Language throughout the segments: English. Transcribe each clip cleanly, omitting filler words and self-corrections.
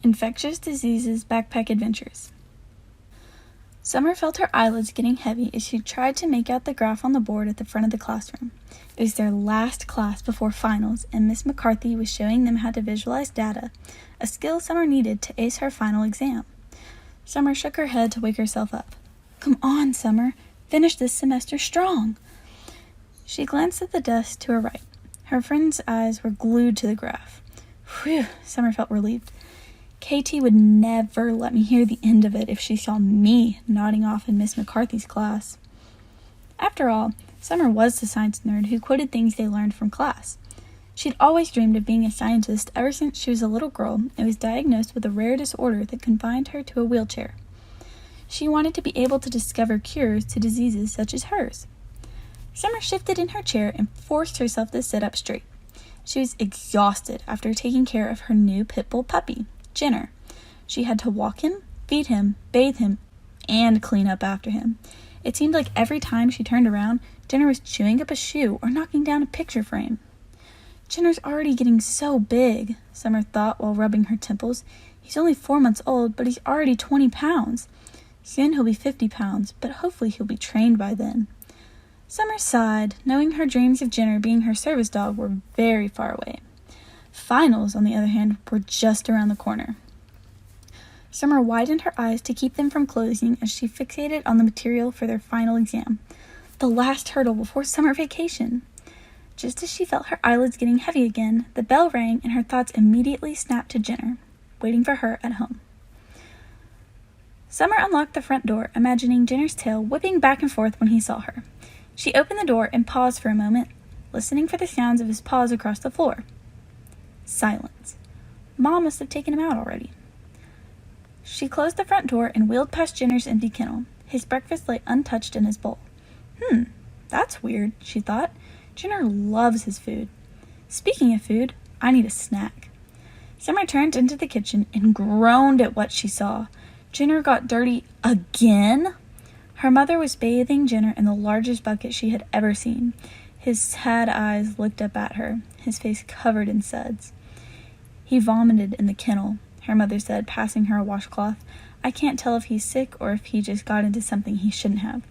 Infectious Diseases Backpack Adventures. Summer felt her eyelids getting heavy as she tried to make out the graph on the board at the front of the classroom. It was their last class before finals, and Miss McCarthy was showing them how to visualize data, a skill Summer needed to ace her final exam. Summer shook her head to wake herself up. "Come on, Summer. Finish this semester strong." She glanced at the desk to her right. Her friend's eyes were glued to the graph. Whew, Summer felt relieved. KT would never let me hear the end of it if she saw me nodding off in Miss McCarthy's class. After all, Summer was the science nerd who quoted things they learned from class. She'd always dreamed of being a scientist ever since she was a little girl and was diagnosed with a rare disorder that confined her to a wheelchair. She wanted to be able to discover cures to diseases such as hers. Summer shifted in her chair and forced herself to sit up straight. She was exhausted after taking care of her new pit bull puppy, Jenner. She had to walk him, feed him, bathe him, and clean up after him. It seemed like every time she turned around, Jenner was chewing up a shoe or knocking down a picture frame. Jenner's already getting so big, Summer thought while rubbing her temples. He's only 4 months old, but he's already 20 pounds. Soon he'll be 50 pounds, but hopefully he'll be trained by then. Summer sighed, knowing her dreams of Jenner being her service dog were very far away. Finals, on the other hand, were just around the corner. Summer widened her eyes to keep them from closing as she fixated on the material for their final exam, the last hurdle before summer vacation. Just as she felt her eyelids getting heavy again, the bell rang and her thoughts immediately snapped to Jenner, waiting for her at home. Summer unlocked the front door, imagining Jenner's tail whipping back and forth when he saw her. She opened the door and paused for a moment, listening for the sounds of his paws across the floor. Silence. Mom must have taken him out already. She closed the front door and wheeled past Jenner's empty kennel. His breakfast lay untouched in his bowl. That's weird, she thought. Jenner loves his food. Speaking of food, I need a snack. Summer turned into the kitchen and groaned at what she saw. Jenner got dirty again? Her mother was bathing Jenner in the largest bucket she had ever seen. His sad eyes looked up at her, his face covered in suds. "He vomited in the kennel," her mother said, passing her a washcloth. "I can't tell if he's sick or if he just got into something he shouldn't have."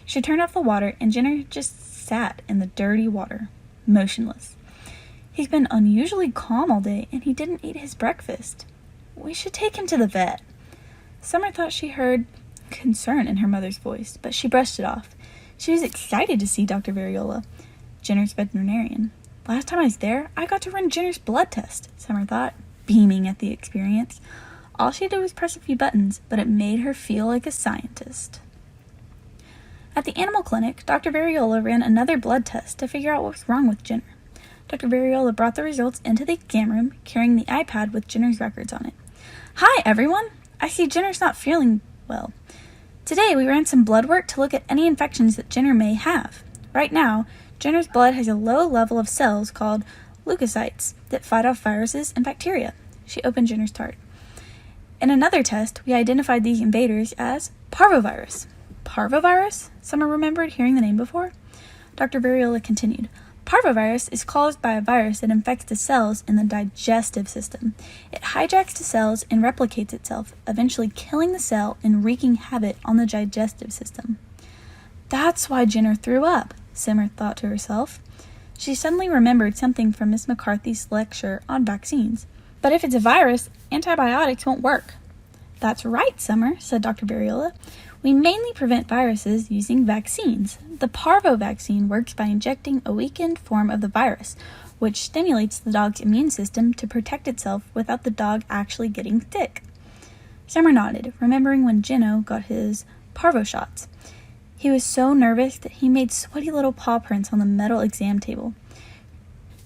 She turned off the water, and Jenner just sat in the dirty water, motionless. "He's been unusually calm all day, and he didn't eat his breakfast. We should take him to the vet." Summer thought she heard concern in her mother's voice, but she brushed it off. She was excited to see Dr. Variola, Jenner's veterinarian. "Last time I was there, I got to run Jenner's blood test," Summer thought, beaming at the experience. All she did was press a few buttons, but it made her feel like a scientist. At the animal clinic, Dr. Variola ran another blood test to figure out what was wrong with Jenner. Dr. Variola brought the results into the exam room, carrying the iPad with Jenner's records on it. "Hi, everyone! I see Jenner's not feeling well. Today, we ran some blood work to look at any infections that Jenner may have. Right now, Jenner's blood has a low level of cells called leukocytes that fight off viruses and bacteria." She opened Jenner's chart. "In another test, we identified these invaders as parvovirus." Parvovirus? Summer remembered hearing the name before. Dr. Variola continued. "Parvovirus is caused by a virus that infects the cells in the digestive system. It hijacks the cells and replicates itself, eventually killing the cell and wreaking havoc on the digestive system." That's why Jenner threw up, Summer thought to herself. She suddenly remembered something from Miss McCarthy's lecture on vaccines. "But if it's a virus, antibiotics won't work." "That's right, Summer," said Dr. Variola. "We mainly prevent viruses using vaccines. The parvo vaccine works by injecting a weakened form of the virus, which stimulates the dog's immune system to protect itself without the dog actually getting sick." Summer nodded, remembering when Gino got his parvo shots. He was so nervous that he made sweaty little paw prints on the metal exam table.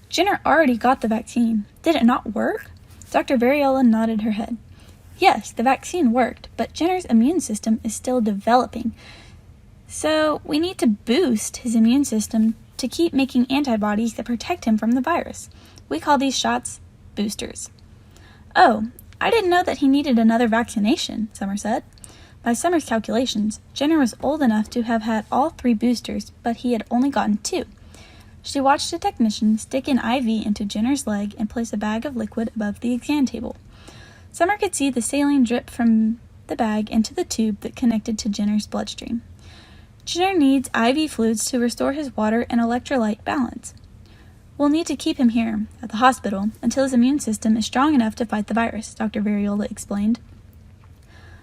"Jenner already got the vaccine. Did it not work?" Dr. Variola nodded her head. "Yes, the vaccine worked, but Jenner's immune system is still developing. So we need to boost his immune system to keep making antibodies that protect him from the virus. We call these shots boosters." "Oh, I didn't know that he needed another vaccination," Summer said. By Summer's calculations, Jenner was old enough to have had all 3 boosters, but he had only gotten 2. She watched a technician stick an IV into Jenner's leg and place a bag of liquid above the exam table. Summer could see the saline drip from the bag into the tube that connected to Jenner's bloodstream. Jenner needs IV fluids to restore his water and electrolyte balance. We'll need to keep him here, at the hospital, until his immune system is strong enough to fight the virus, Dr. Variola explained.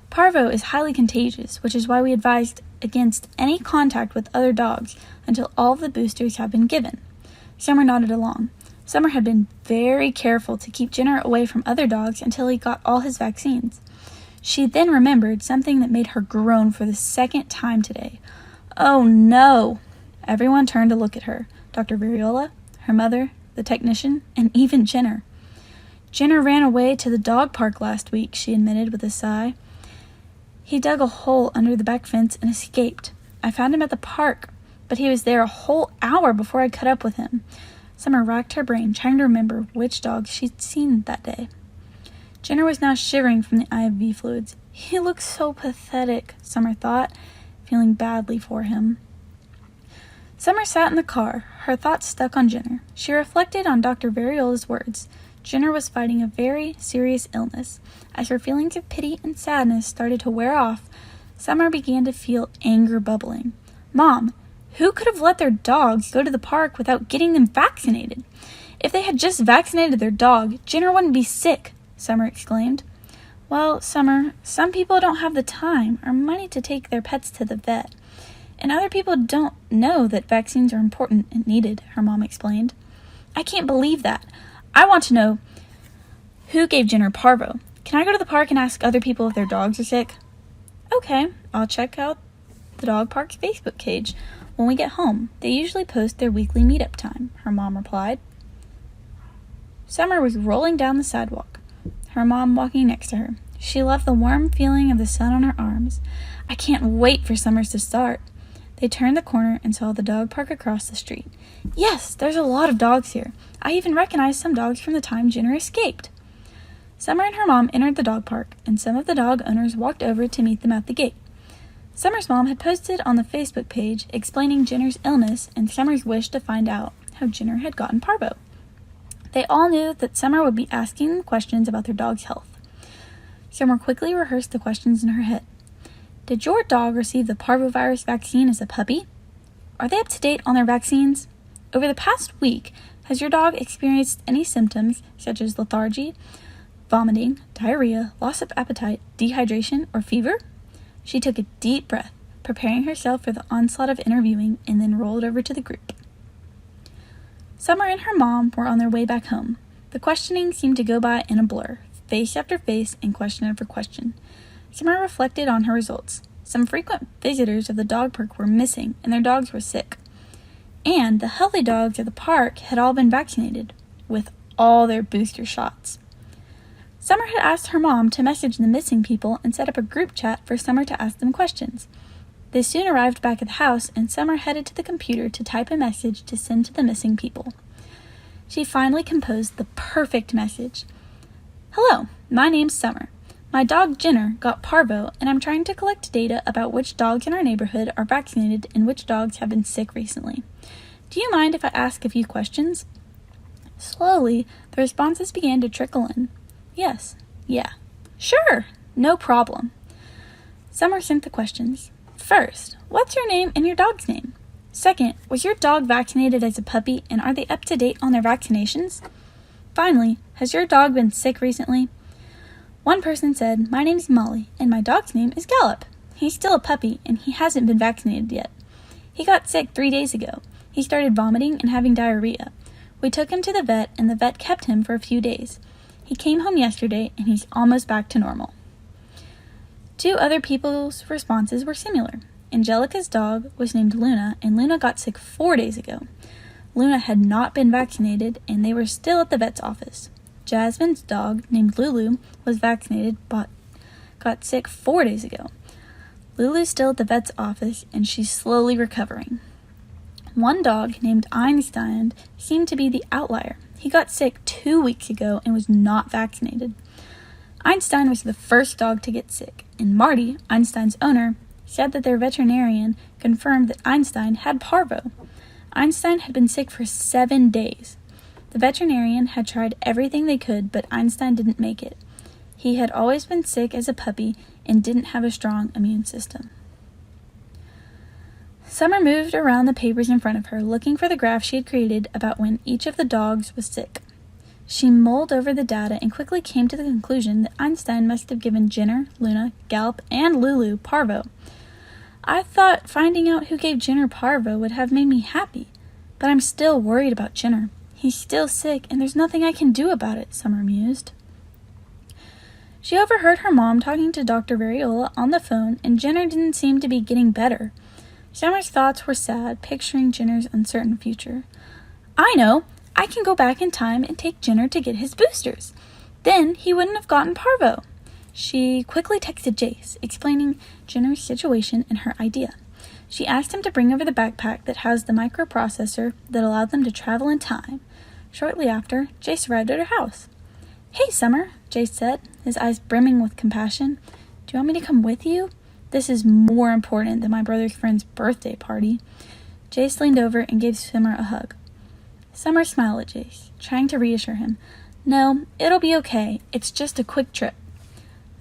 Parvo is highly contagious, which is why we advised against any contact with other dogs until all of the boosters have been given. Summer nodded along. Summer had been very careful to keep Jenner away from other dogs until he got all his vaccines. She then remembered something that made her groan for the second time today. Oh no! Everyone turned to look at her. Dr. Variola, her mother, the technician, and even Jenner. Jenner ran away to the dog park last week, she admitted with a sigh. He dug a hole under the back fence and escaped. I found him at the park, but he was there a whole hour before I caught up with him. Summer racked her brain, trying to remember which dog she'd seen that day. Jenner was now shivering from the IV fluids. He looked so pathetic, Summer thought, feeling badly for him. Summer sat in the car, her thoughts stuck on Jenner. She reflected on Dr. Variola's words. Jenner was fighting a very serious illness. As her feelings of pity and sadness started to wear off, Summer began to feel anger bubbling. Mom, who could have let their dogs go to the park without getting them vaccinated? If they had just vaccinated their dog, Jenner wouldn't be sick, Summer exclaimed. Well, Summer, some people don't have the time or money to take their pets to the vet. And other people don't know that vaccines are important and needed, her mom explained. I can't believe that. I want to know who gave Jenner Parvo. Can I go to the park and ask other people if their dogs are sick? Okay, I'll check out the dog park's Facebook page when we get home. They usually post their weekly meetup time, her mom replied. Summer was rolling down the sidewalk, her mom walking next to her. She loved the warm feeling of the sun on her arms. I can't wait for summers to start. They turned the corner and saw the dog park across the street. Yes, there's a lot of dogs here. I even recognized some dogs from the time Jenner escaped. Summer and her mom entered the dog park, and some of the dog owners walked over to meet them at the gate. Summer's mom had posted on the Facebook page explaining Jenner's illness and Summer's wish to find out how Jenner had gotten Parvo. They all knew that Summer would be asking them questions about their dog's health. Summer quickly rehearsed the questions in her head. Did your dog receive the parvovirus vaccine as a puppy? Are they up to date on their vaccines? Over the past week, has your dog experienced any symptoms such as lethargy, vomiting, diarrhea, loss of appetite, dehydration, or fever? She took a deep breath, preparing herself for the onslaught of interviewing, and then rolled over to the group. Summer and her mom were on their way back home. The questioning seemed to go by in a blur, face after face and question after question. Summer reflected on her results. Some frequent visitors of the dog park were missing, and their dogs were sick. And the healthy dogs at the park had all been vaccinated, with all their booster shots. Summer had asked her mom to message the missing people and set up a group chat for Summer to ask them questions. They soon arrived back at the house, and Summer headed to the computer to type a message to send to the missing people. She finally composed the perfect message. Hello, my name's Summer. My dog Jenner got Parvo, and I'm trying to collect data about which dogs in our neighborhood are vaccinated and which dogs have been sick recently. Do you mind if I ask a few questions? Slowly, the responses began to trickle in. Yes, yeah, sure, no problem. Summer sent the questions. First, what's your name and your dog's name? Second, was your dog vaccinated as a puppy, and are they up to date on their vaccinations? Finally, has your dog been sick recently? One person said, my name's Molly, and my dog's name is Gallop. He's still a puppy, and he hasn't been vaccinated yet. He got sick 3 days ago. He started vomiting and having diarrhea. We took him to the vet, and the vet kept him for a few days. He came home yesterday, and he's almost back to normal. 2 other people's responses were similar. Angelica's dog was named Luna, and Luna got sick 4 days ago. Luna had not been vaccinated, and they were still at the vet's office. Jasmine's dog, named Lulu, was vaccinated but got sick 4 days ago. Lulu's still at the vet's office, and she's slowly recovering. One dog, named Einstein, seemed to be the outlier. He got sick 2 weeks ago and was not vaccinated. Einstein was the first dog to get sick, and Marty, Einstein's owner, said that their veterinarian confirmed that Einstein had Parvo. Einstein had been sick for 7 days. The veterinarian had tried everything they could, but Einstein didn't make it. He had always been sick as a puppy and didn't have a strong immune system. Summer moved around the papers in front of her, looking for the graph she had created about when each of the dogs was sick. She mulled over the data and quickly came to the conclusion that Einstein must have given Jenner, Luna, Gallop, and Lulu parvo. I thought finding out who gave Jenner parvo would have made me happy, but I'm still worried about Jenner. He's still sick, and there's nothing I can do about it, Summer mused. She overheard her mom talking to Dr. Variola on the phone, and Jenner didn't seem to be getting better. Summer's thoughts were sad, picturing Jenner's uncertain future. I know! I can go back in time and take Jenner to get his boosters. Then he wouldn't have gotten parvo. She quickly texted Jace, explaining Jenner's situation and her idea. She asked him to bring over the backpack that housed the microprocessor that allowed them to travel in time. Shortly after, Jace arrived at her house. Hey, Summer, Jace said, his eyes brimming with compassion. Do you want me to come with you? This is more important than my brother's friend's birthday party. Jace leaned over and gave Summer a hug. Summer smiled at Jace, trying to reassure him. No, it'll be okay. It's just a quick trip.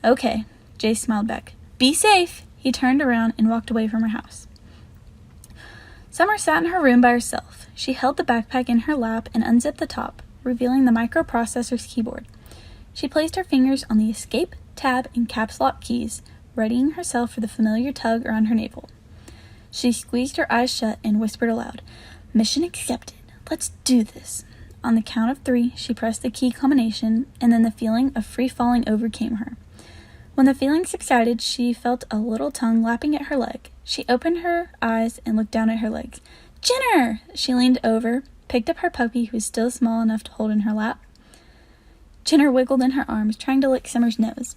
Okay, Jace smiled back. Be safe. He turned around and walked away from her house. Summer sat in her room by herself. She held the backpack in her lap and unzipped the top, revealing the microprocessor's keyboard. She placed her fingers on the escape, tab, and caps lock keys, readying herself for the familiar tug around her navel. She squeezed her eyes shut and whispered aloud, Mission accepted. Let's do this. On the count of 3, she pressed the key combination, and then the feeling of free falling overcame her. When the feeling subsided, she felt a little tongue lapping at her leg. She opened her eyes and looked down at her legs. Jenner! She leaned over, picked up her puppy, who was still small enough to hold in her lap. Jenner wiggled in her arms, trying to lick Summer's nose.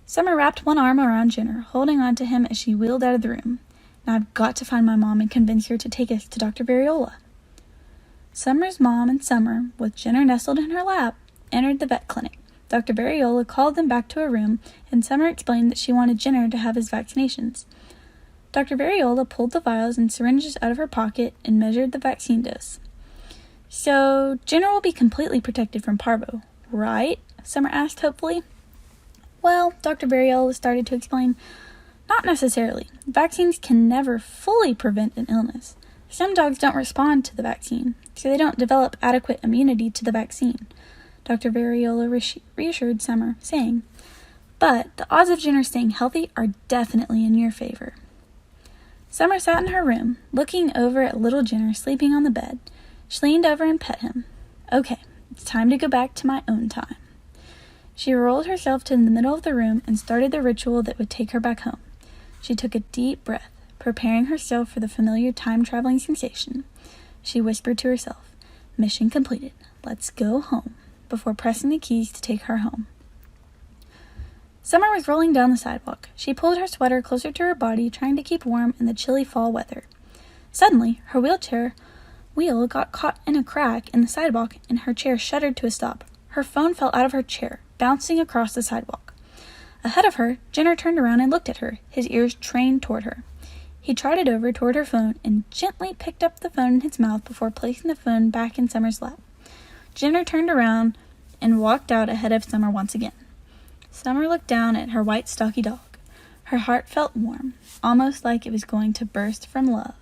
Summer wrapped one arm around Jenner, holding on to him as she wheeled out of the room. Now I've got to find my mom and convince her to take us to Dr. Variola. Summer's mom and Summer, with Jenner nestled in her lap, entered the vet clinic. Dr. Variola called them back to a room, and Summer explained that she wanted Jenner to have his vaccinations. Dr. Variola pulled the vials and syringes out of her pocket and measured the vaccine dose. So, Jenner will be completely protected from parvo, right? Summer asked hopefully. Well, Dr. Variola started to explain. Not necessarily. Vaccines can never fully prevent an illness. Some dogs don't respond to the vaccine, so they don't develop adequate immunity to the vaccine, Dr. Variola reassured Summer, saying, but the odds of Jenner staying healthy are definitely in your favor. Summer sat in her room, looking over at little Jenner sleeping on the bed. She leaned over and pet him. Okay, it's time to go back to my own time. She rolled herself to the middle of the room and started the ritual that would take her back home. She took a deep breath, preparing herself for the familiar time-traveling sensation. She whispered to herself, mission completed, let's go home, before pressing the keys to take her home. Summer was rolling down the sidewalk. She pulled her sweater closer to her body, trying to keep warm in the chilly fall weather. Suddenly, her wheelchair wheel got caught in a crack in the sidewalk, and her chair shuddered to a stop. Her phone fell out of her chair, bouncing across the sidewalk. Ahead of her, Jenner turned around and looked at her, his ears trained toward her. He trotted over toward her phone and gently picked up the phone in his mouth before placing the phone back in Summer's lap. Jenner turned around and walked out ahead of Summer once again. Summer looked down at her white, stocky dog. Her heart felt warm, almost like it was going to burst from love.